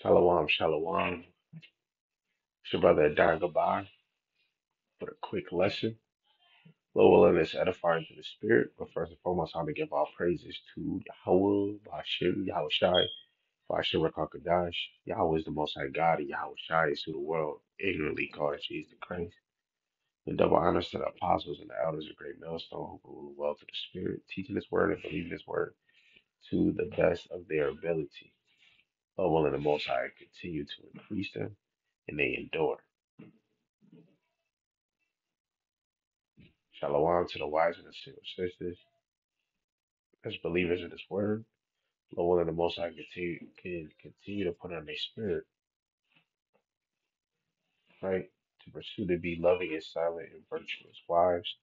Shalom, shalom. It's your brother Adar Gabar with a quick lesson. Low willingness edifying to the spirit, but first and foremost, how to give all praises to Yahweh, Bashim, Yahweh Shai, Bashim Rakakadash. Yahweh is the most high God, and Yahweh Shai is who the world ignorantly calls Jesus Christ. And double honors to the apostles and the elders of Great Millstone who rule well to the spirit, teaching his word and believing his word to the best of their ability. Low willing the most high continue to increase them, and they endure. Shalom to the wise and the single sisters, as believers in His word. Lord, and the Most High can continue to put on their spirit, right, to pursue to be loving and silent and virtuous wives.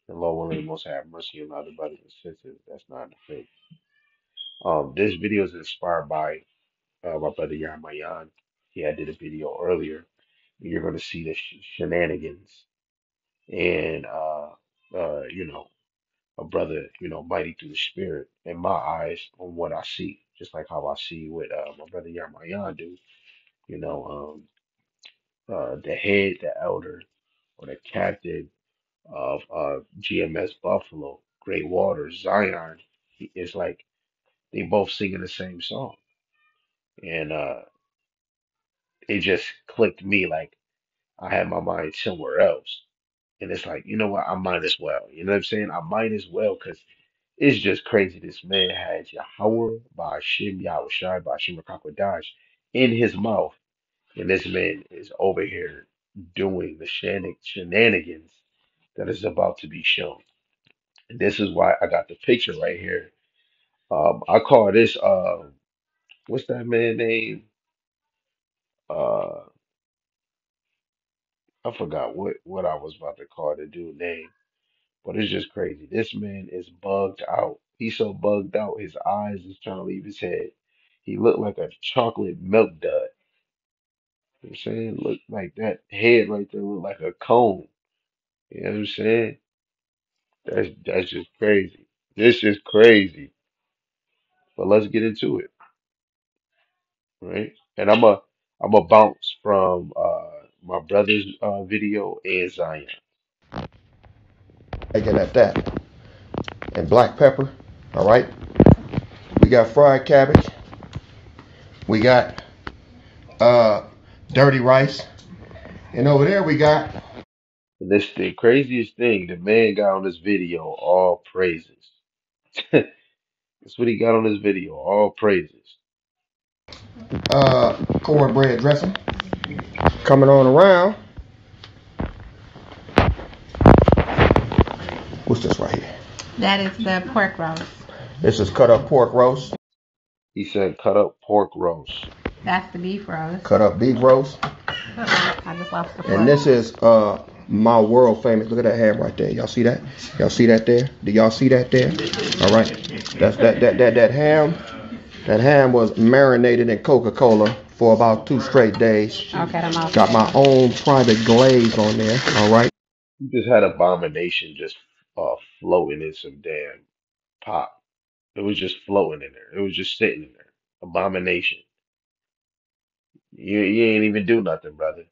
And Lord, willing, the Most High have mercy on other brothers and sisters that's not in the faith. This video is inspired by my brother Yarmayan. He had did a video earlier. You're going to see the shenanigans and a brother, mighty through the spirit in my eyes on what I see, just like how I see what my brother Yarmayan do, the head, the elder, or the captain of GMS Buffalo, Great Waters, Zion. It's like they both singing the same song. And it just clicked me like I had my mind somewhere else. And it's like, you know what? I might as well. You know what I'm saying? I might as well because it's just crazy. This man had Yahweh by Shim Yahushai by Shim Dash in his mouth. And this man is over here doing the shenanigans that is about to be shown. And this is why I got the picture right here. I call this what's that man name? Uh I forgot what I was about to call the dude name. But it's just crazy. This man is bugged out. He's so bugged out, his eyes is trying to leave his head. He looked like a chocolate milk dud. You know what I'm saying? Look like that head right there looked like a cone. You know what I'm saying? That's just crazy. This is crazy. But let's get into it, right? And I'm a bounce from my brother's video and Zion. Bacon at that, and black pepper. All right. We got fried cabbage. We got uh dirty rice, and over there we got And this the craziest thing, the man got on this video all praises. That's what he got on this video. All praises. cornbread dressing. Coming on around. What's this right here? That is the pork roast. This is cut up pork roast. He said cut up pork roast. That's the beef roast. Cut up beef roast. I just lost the And plug. this is my world famous. Look at that ham right there. Y'all see that? Y'all see that there? Do y'all see that there? All right. That's that ham. That ham was marinated in Coca-Cola for about 2 straight days. Okay, I'm off. Got my own private glaze on there. All right. He just had abomination just floating in some damn pot. It was just floating in there. It was just sitting in there. Abomination. You ain't even do nothing, brother.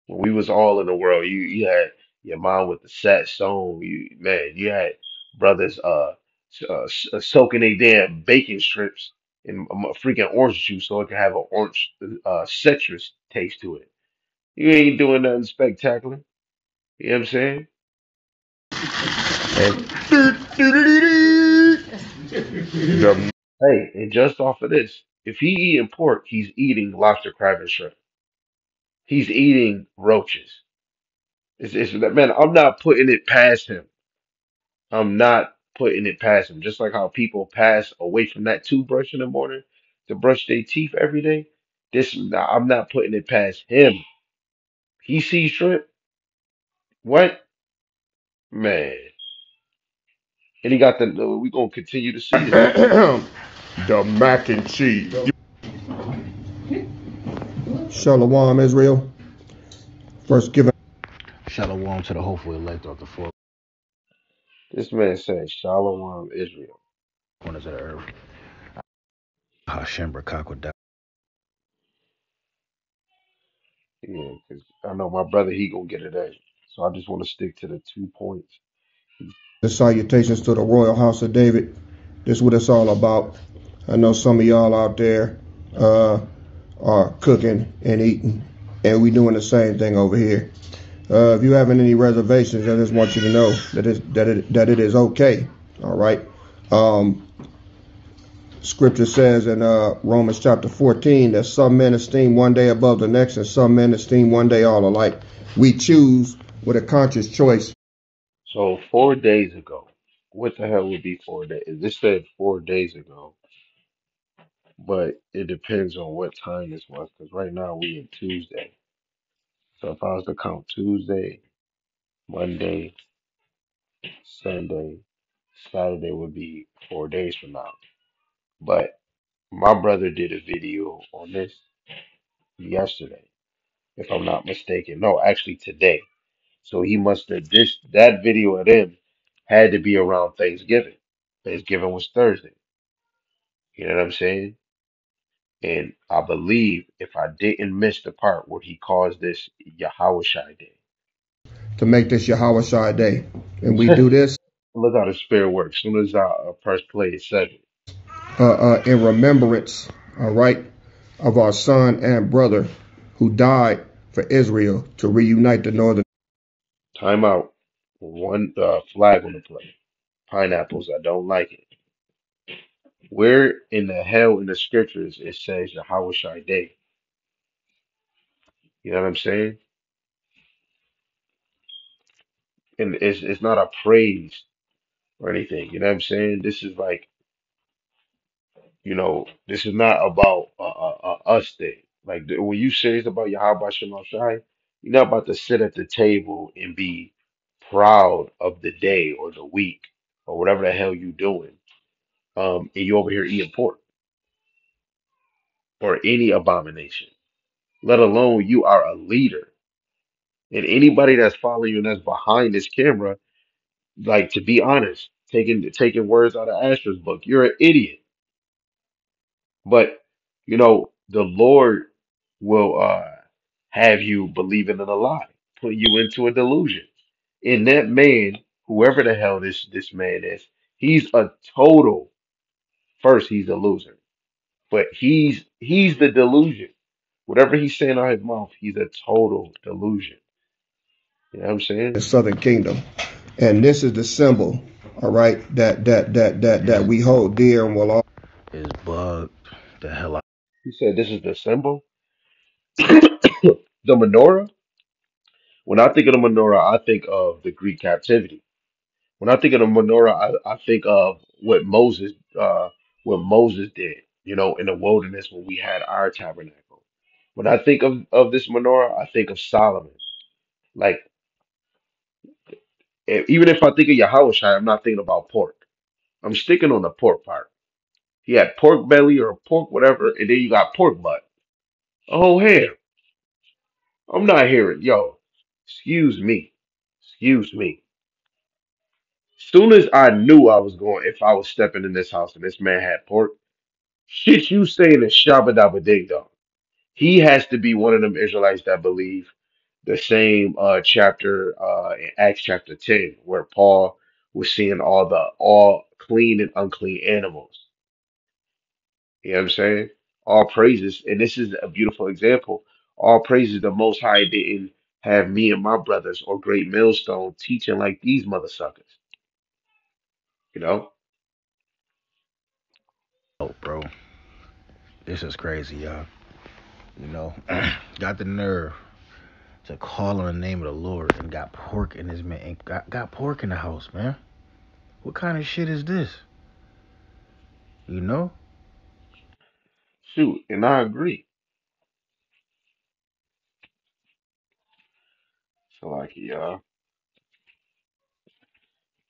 When we was all in the world, you had your mom with the sat stone. You had brothers soaking they damn bacon strips in freaking orange juice so it could have an orange citrus taste to it. You ain't doing nothing spectacular. You know what I'm saying? And the Hey, and just off of this, if he eating pork, he's eating lobster, crab, and shrimp. He's eating roaches. Man, I'm not putting it past him. I'm not putting it past him. Just like how people pass away from that toothbrush in the morning to brush their teeth every day. I'm not putting it past him. He sees shrimp. What? Man. And he got we gonna continue to see this. the mac and cheese. Shalom Israel. First giving. Shalom to the hopeful elect of the four This man said Shalom Israel. corners of the earth. Hashem Brakakwa Yeah, because I know my brother, he gonna get it A. So I just want to stick to the 2 points. The salutations to the royal house of David. This is what it's all about. I know some of y'all out there uh, are cooking and eating, and we doing the same thing over here. If you having any reservations, I just want you to know that it is okay. All right. Um, Scripture says in Romans chapter 14 that some men esteem one day above the next, and some men esteem one day all alike. We choose with a conscious choice So 4 days ago, what the hell would be 4 days? This said 4 days ago, but it depends on what time this was. Because right now we in Tuesday. So if I was to count Tuesday, Monday, Sunday, Saturday would be 4 days from now. But my brother did a video on this yesterday, if I'm not mistaken. No, actually today. So he must have this that video of him had to be around Thanksgiving. Thanksgiving was Thursday. You know what I'm saying? And I believe if I didn't miss the part where he calls this Yahweh Shai to make this Yahweh Shai day. And we Day. do this Look how the spirit works. As soon as I press play, it says it. in remembrance, all right, of our son and brother who died for Israel to reunite the northern. Time out. One flag on the play. Pineapples. I don't like it. Where in the hell in the scriptures it says Yahweh Shai Day? You know what I'm saying? And it's not a praise or anything. You know what I'm saying? This is like, this is not about us thing. Like when you serious about Yahweh Shalom Shai, you're not about to sit at the table and be proud of the day or the week or whatever the hell you doing. And you over here eating pork or any abomination, let alone you are a leader. And anybody that's following you and that's behind this camera, like to be honest, taking words out of Astra's book, you're an idiot. But the Lord will have you believing in a lie, put you into a delusion. And that man, whoever the hell this man is, he's a total. First, he's a loser, but he's the delusion. Whatever he's saying out his mouth, he's a total delusion. You know what I'm saying? southern kingdom. And this is the symbol, all right, that we hold dear and will all. Is bugged the hell out. He said this is the symbol, the menorah. When I think of the menorah, I think of the Greek captivity. When I think of the menorah, I think of what Moses did, in the wilderness when we had our tabernacle. When I think of this menorah, I think of Solomon. Like, even if I think of Yahweh I'm not thinking about pork. I'm sticking on the pork part. He had pork belly or pork whatever, and then you got pork butt. Oh, hell. I'm not hearing, yo, excuse me. Excuse me. Soon as I knew I was going, if I was stepping in this house and this man had pork, shit you saying is shabba dabba ding dong. He has to be one of them Israelites that believe the same chapter in Acts chapter 10, where Paul was seeing all clean and unclean animals. You know what I'm saying? All praises, and this is a beautiful example. All praises the Most High didn't have me and my brothers or Great Millstone teaching like these mother suckers. You know? Oh, bro, this is crazy, y'all. You know, got the nerve to call on the name of the Lord and got pork in his man and got pork in the house, man. What kind of shit is this? You know? Shoot, and I agree. So like, yeah.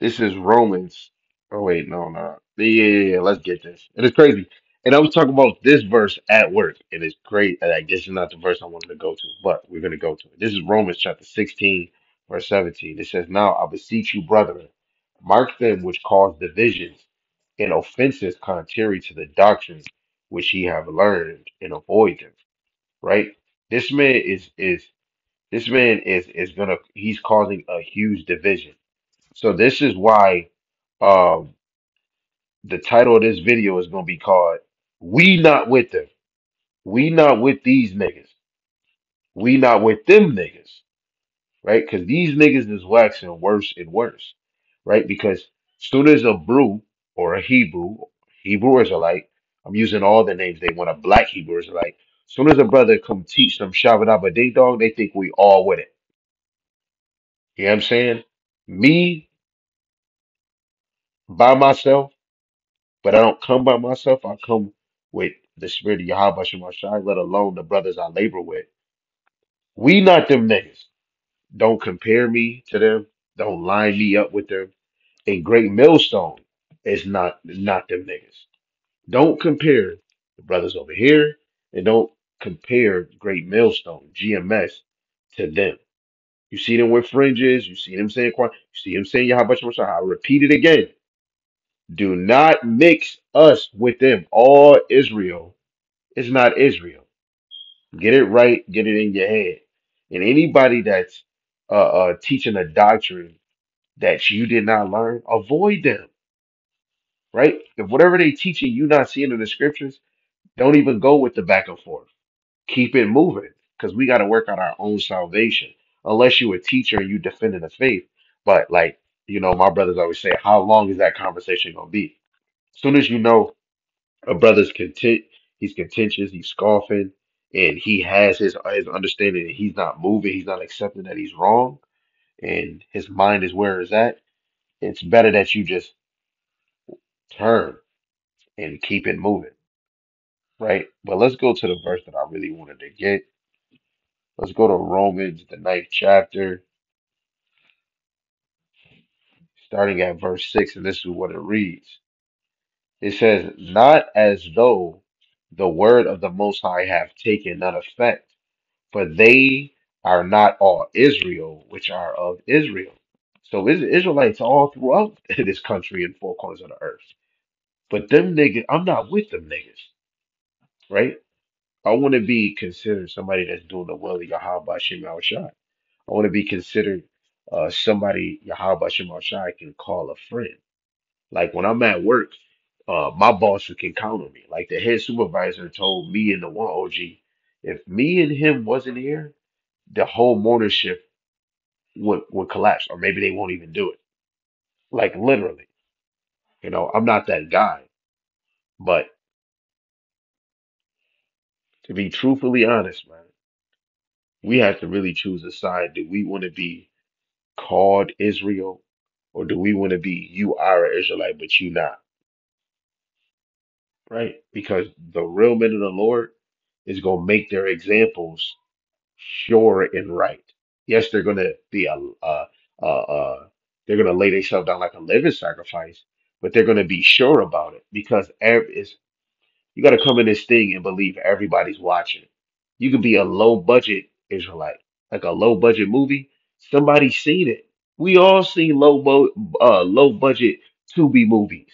This is Romans. Oh wait, no, no. Yeah. Let's get this. And it's crazy. And I was talking about this verse at work, and it's great. And I guess it's not the verse I wanted to go to, but we're gonna go to it. This is Romans chapter 16, verse 17. It says, "Now I beseech you, brethren, mark them which cause divisions and offenses contrary to the doctrine which ye have learned, and avoid them." Right? This man is gonna he's causing a huge division. So this is why um the title of this video is gonna be called "We Not With Them." We not with these niggas. We not with them niggas, right? Because these niggas is waxing worse and worse, right? Because soon as a brew or a Hebrew Israelite, I'm using all the names they want, a black Hebrew Israelite. Soon as a brother come teach them Shabbat Abba Ding Dong, they think we all with it. You know what I'm saying? Me by myself, but I don't come by myself. I come with the spirit of Yahweh Shemashai, let alone the brothers I labor with. We not them niggas. Don't compare me to them. Don't line me up with them. A great millstone is not them niggas. Don't compare the brothers over here, and don't compare Great Millstone GMS to them. You see them with fringes. You see them saying Quan. You see them saying Yahweh Shai. I repeat it again. Do not mix us with them. All Israel is not Israel. Get it right. Get it in your head. And anybody that's teaching a doctrine that you did not learn, avoid them, right? If whatever they teaching you not seeing in the scriptures, don't even go with the back and forth. Keep it moving because we got to work on our own salvation. Unless you a teacher and you defending the faith, but like my brothers always say, how long is that conversation gonna be? As soon as you know a brother's he's contentious, he's scoffing, and he has his understanding, and he's not moving, he's not accepting that he's wrong, and his mind is where it's at. It's better that you just turn and keep it moving, right? But let's go to the verse that I really wanted to get. Let's go to Romans, the ninth chapter, starting at verse 6, and this is what it reads. It says, "Not as though the word of the Most High have taken none effect, for they are not all Israel, which are of Israel." So is Israelites all throughout this country and four corners of the earth. But them niggas, I'm not with them niggas, right? I want to be considered somebody that's doing the will of Yahweh Shem Shai. I want to be considered somebody Yahweh Shem Shai can call a friend. Like when I'm at work, my bosses can count on me. Like the head supervisor told me and the one OG, if me and him wasn't here, the whole morning shift would collapse, or maybe they won't even do it. Like literally, I'm not that guy. But to be truthfully honest, man, we have to really choose a side. Do we want to be called Israel, or do we want to be you are an Israelite but you not, right? Because the real men of the Lord is gonna make their examples sure and right. Yes, they're gonna be they're gonna lay themselves down like a living sacrifice, but they're gonna be sure about it because you got to come in this thing and believe everybody's watching. You could be a low budget Israelite, like a low budget movie. Somebody's seen it. We all seen low budget Tubi movies,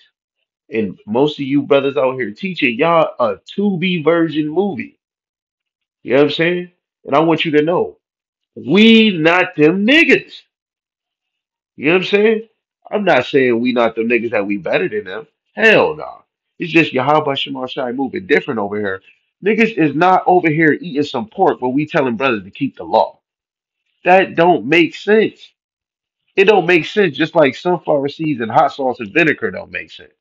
and most of you brothers out here teaching y'all a Tubi version movie. You know what I'm saying? And I want you to know, we not them niggas. You know what I'm saying? I'm not saying we not them niggas that we better than them. Hell no. It's just Yahweh Shema Shai moving different over here. Niggas is not over here eating some pork, but we telling brothers to keep the law. That don't make sense. It don't make sense. Just like sunflower seeds and hot sauce and vinegar don't make sense.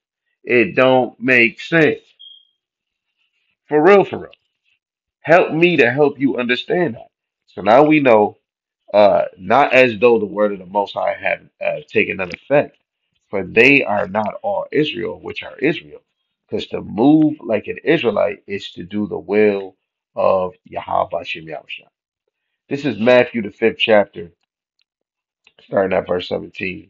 It don't make sense. For real, for real. Help me to help you understand that. So now we know, not as though the word of the Most High have taken none effect, for they are not all Israel, which are Israel. Because to move like an Israelite is to do the will of Yahweh Shem Yahushua. This is Matthew, the fifth chapter, starting at verse 17.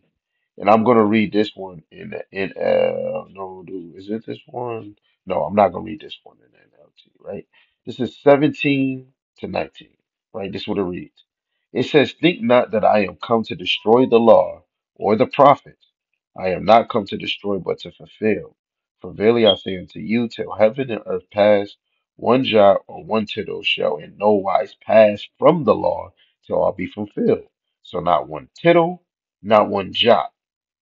And I'm going to read this one no, dude, is it this one? No, I'm not going to read this one in NLT, right? This is 17 to 19, right? This is what it reads. It says, "Think not that I am come to destroy the law or the prophets. I am not come to destroy, but to fulfill. For verily I say unto you, till heaven and earth pass, one jot or one tittle shall in no wise pass from the law till all be fulfilled. So not one tittle, not one jot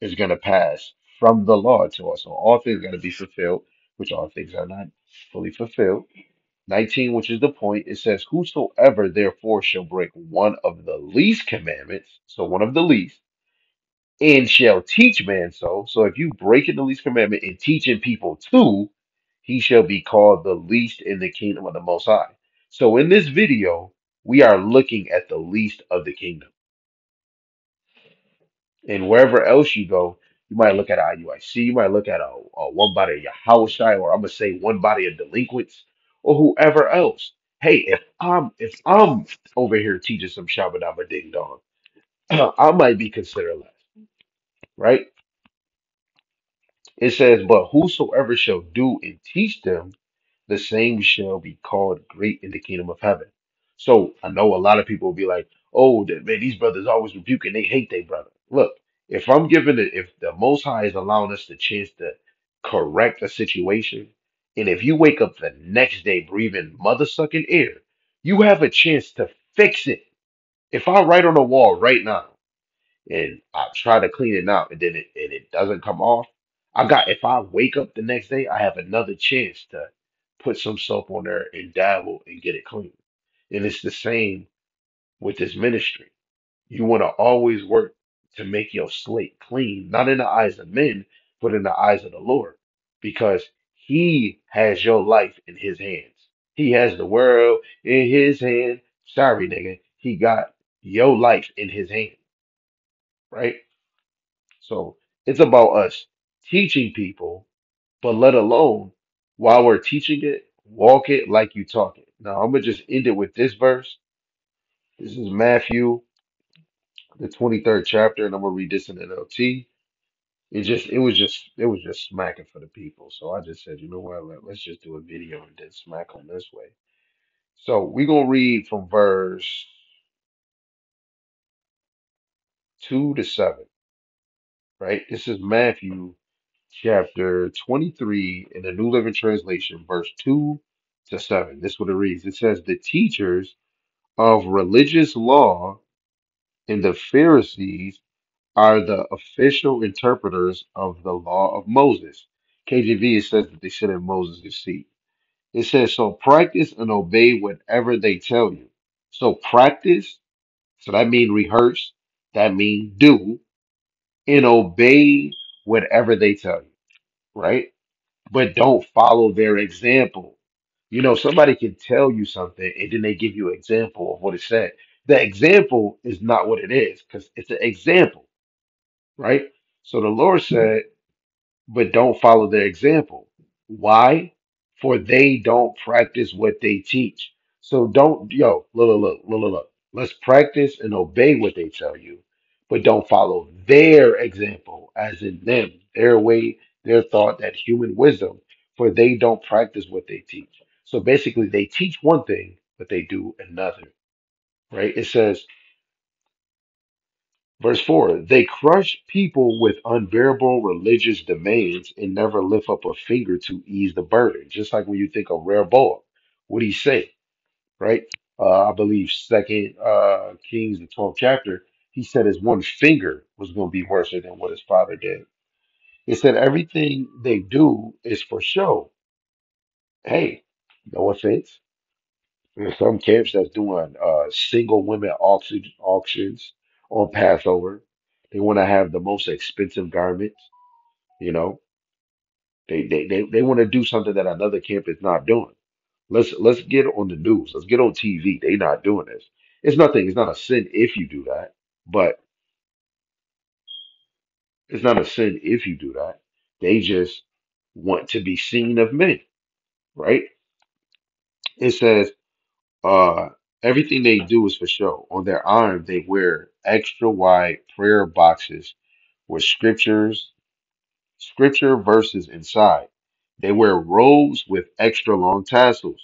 is going to pass from the law to us. So all things got to be fulfilled, which all things are not fully fulfilled. 19, which is the point, it says, whosoever therefore shall break one of the least commandments, so one of the least, and shall teach man so. So if you break in the least commandment and teaching people too, he shall be called the least in the kingdom of the Most High. So in this video, we are looking at the least of the kingdom. And wherever else you go, you might look at IUIC, you might look at a one body of Yahushai, or I'm gonna say one body of delinquents, or whoever else. Hey, if I'm over here teaching some Shabbat Dabba Ding Dong, I might be considered less, right? It says, but whosoever shall do and teach them, the same shall be called great in the kingdom of heaven. So I know a lot of people will be like, oh, man, these brothers always rebuking, they hate their brother. Look, if I'm giving it, if the Most High is allowing us the chance to correct a situation, and if you wake up the next day breathing mother sucking air, you have a chance to fix it. If I write on the wall right now, and I try to clean it out and it doesn't come off, if I wake up the next day, I have another chance to put some soap on there and dabble and get it clean. And it's the same with this ministry. You want to always work to make your slate clean, not in the eyes of men, but in the eyes of the Lord, because He has your life in His hands. He has the world in His hand. Sorry, nigga. He got your life in His hand, right? So it's about us teaching people, but let alone while we're teaching it, walk it like you talk it. Now I'm gonna just end it with this verse. This is Matthew, the 23rd chapter, and I'm gonna read this in NLT. It was just smacking for the people. So I just said, you know what, let's just do a video and then smack on this way. So we're gonna read from verse 2 to 7, right? This is Matthew chapter 23 in the New Living Translation, verse 2 to 7. This is what it reads. It says, the teachers of religious law and the Pharisees are the official interpreters of the law of Moses. KJV, it says that they sit in Moses' seat. It says, so practice and obey whatever they tell you. So practice, so that means rehearse, that means do, and obey whatever they tell you, right? But don't follow their example. You know, somebody can tell you something and then they give you an example of what it said. The example is not what it is because it's an example, right? So the Lord said, but don't follow their example. Why? For they don't practice what they teach. So don't, look. Let's practice and obey what they tell you, but don't follow their example, as in them, their way, their thought, that human wisdom, for they don't practice what they teach. So basically, they teach one thing, but they do another, right? It says, Verse 4, they crush people with unbearable religious demands and never lift up a finger to ease the burden. Just like when you think of Rehoboam, what do he say, right? I believe Second Kings, the 12th chapter, he said his one finger was going to be worse than what his father did. It said everything they do is for show. Hey, no offense. There's some camps that's doing single women auctions on Passover. They want to have the most expensive garments. You know, they want to do something that another camp is not doing. Let's get on the news. Let's get on TV. They not doing this. It's nothing. It's not a sin if you do that, but it's not a sin if you do that. They just want to be seen of men, right? It says Uh, everything they do is for show. On their arm, they wear extra wide prayer boxes with scripture verses inside. They wear robes with extra long tassels.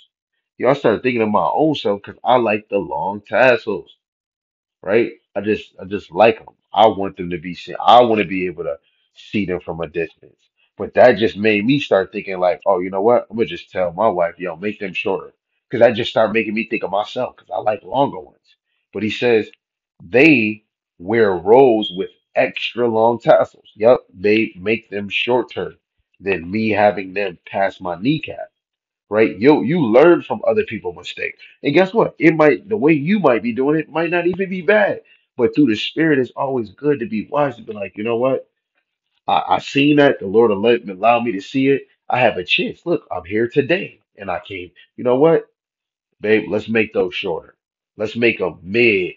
Y'all start thinking of my own self because I like the long tassels, right? I just like them. I want them to be seen. I want to be able to see them from a distance. But that just made me start thinking like, oh, you know what? I'm gonna just tell my wife, yo, make them shorter. Because that just started making me think of myself because I like longer ones. But he says they wear robes with extra long tassels. Yep, they make them shorter than me having them past my kneecap. Right? You learn from other people's mistakes. And guess what? It might the way you might be doing it might not even be bad. But through the spirit, it's always good to be wise to be like, you know what? I seen that. The Lord allow me to see it. I have a chance. Look, I'm here today. And I came, you know what, babe, let's make those shorter. Let's make them mid,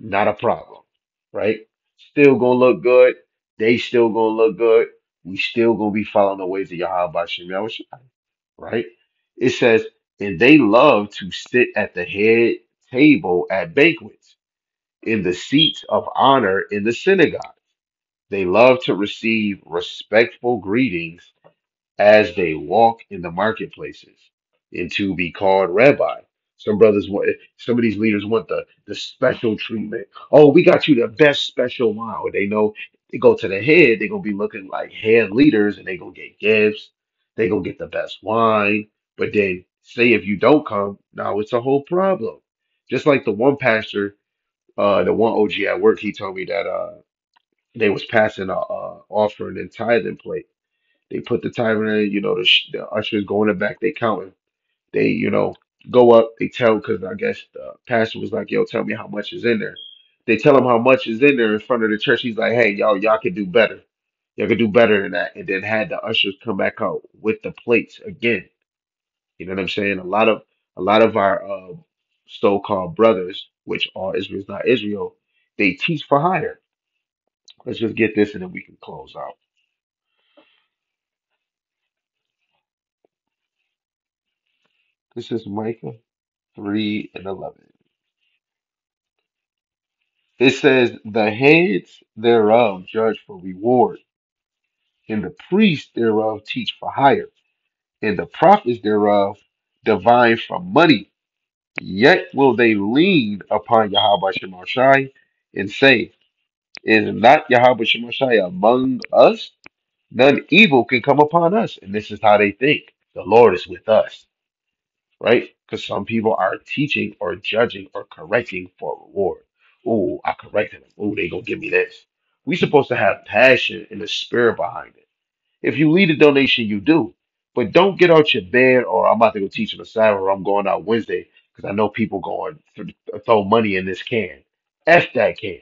not a problem. Right? Still gonna look good. They still gonna look good. We still gonna be following the ways of Yahweh Shem Yahushua. Right? It says, and they love to sit at the head table at banquets, in the seats of honor in the synagogue. They love to receive respectful greetings as they walk in the marketplaces, and to be called rabbi. Some brothers want, some of these leaders want the special treatment. Oh, we got you the best special wine. Or they know they go to the head, they're gonna be looking like head leaders and they gonna get gifts. They gonna get the best wine. But then say if you don't come, now it's a whole problem. Just like the one pastor, the one OG at work, he told me that they was passing a offering and tithing plate. They put the timer in, the ushers go in the back, they counting. They, go up, they tell, because I guess the pastor was like, yo, tell me how much is in there. They tell him how much is in there in front of the church. He's like, hey, y'all can do better. Y'all can do better than that. And then had the ushers come back out with the plates again. You know what I'm saying? A lot of our so-called brothers, which all Israel is not Israel, they teach for hire. Let's just get this and then we can close out. This is Micah 3 and 11. It says, the heads thereof judge for reward, and the priests thereof teach for hire, and the prophets thereof divine from money. Yet will they lean upon Yahweh Shemashai and say, is not Yahweh Shemashai among us? None evil can come upon us. And this is how they think. The Lord is with us, right? Because some people are teaching or judging or correcting for a reward. Oh, I corrected them. Oh, they gonna give me this. We supposed to have passion and the spirit behind it. If you lead a donation, you do. But don't get out your bed or I'm about to go teach on the Sabbath or I'm going out Wednesday because I know people going to throw money in this can. F that can.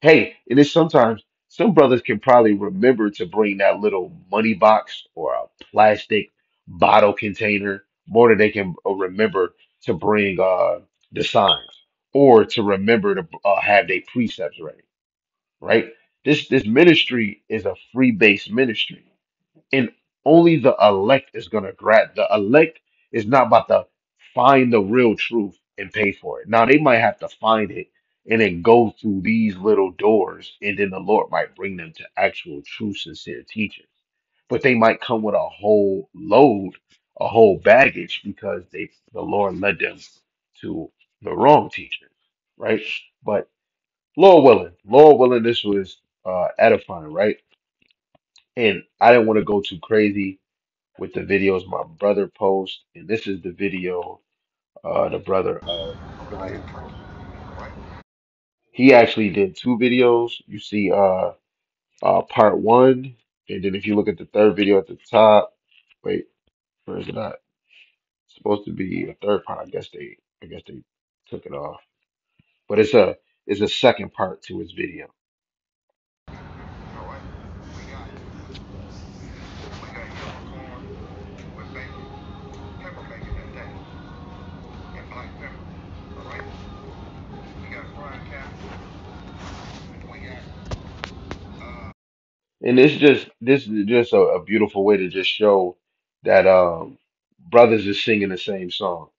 Hey, and it's sometimes some brothers can probably remember to bring that little money box or a plastic bottle container more than they can remember to bring the signs or to remember to have their precepts ready, right? This ministry is a free based ministry and only the elect is gonna grab. The elect is not about to find the real truth and pay for it. Now they might have to find it and then go through these little doors, and then the Lord might bring them to actual true, sincere teaching. But they might come with a whole load, a whole baggage because the Lord led them to the wrong teacher, right? But Lord willing, this was edifying, right? And I didn't want to go too crazy with the videos my brother posts, and this is the video the brother Brian posted. Right? He actually did two videos. You see part one, and then if you look at the third video at the top, wait, where is it at? It's supposed to be a third part. I guess they took it off. But it's a second part to his video. All right. We got yellow corn with bacon, pepper bacon that day, and black pepper. All right. We got fried cabbage. We got and this is just a beautiful way to just show that brothers is singing the same song.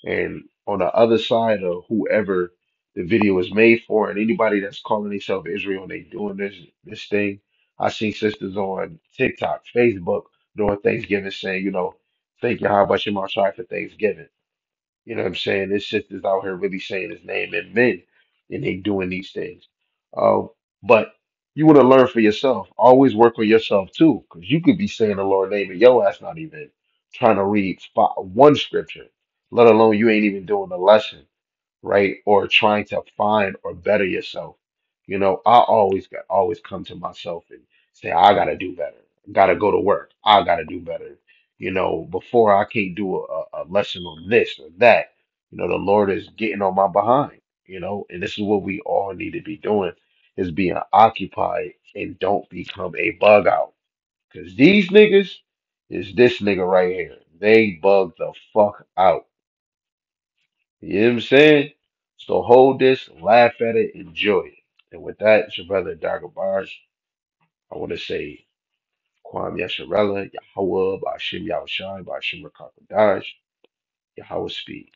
And on the other side of whoever the video is made for, and anybody that's calling themselves Israel and they doing this thing, I seen sisters on TikTok, Facebook doing Thanksgiving saying, thank you how about your Shai for Thanksgiving. You know what I'm saying? This sisters out here really saying his name and men, and they doing these things. But You want to learn for yourself. Always work on yourself too, because you could be saying the Lord name and your ass not even trying to read one scripture, let alone you ain't even doing the lesson, right? Or trying to find or better yourself. I always come to myself and say, I gotta do better. Gotta go to work. I gotta do better. Before I can't do a lesson on this or that. The Lord is getting on my behind, and this is what we all need to be doing is being occupied and don't become a bug out. Cause these niggas is this nigga right here. They bug the fuck out. You know what I'm saying? So hold this, laugh at it, enjoy it. And with that, it's your brother Dargo Bars. I want to say Kwam Yasharella, Yahweh, Bashim Yahushai, Bashim Rakakadash, Yahweh Speed.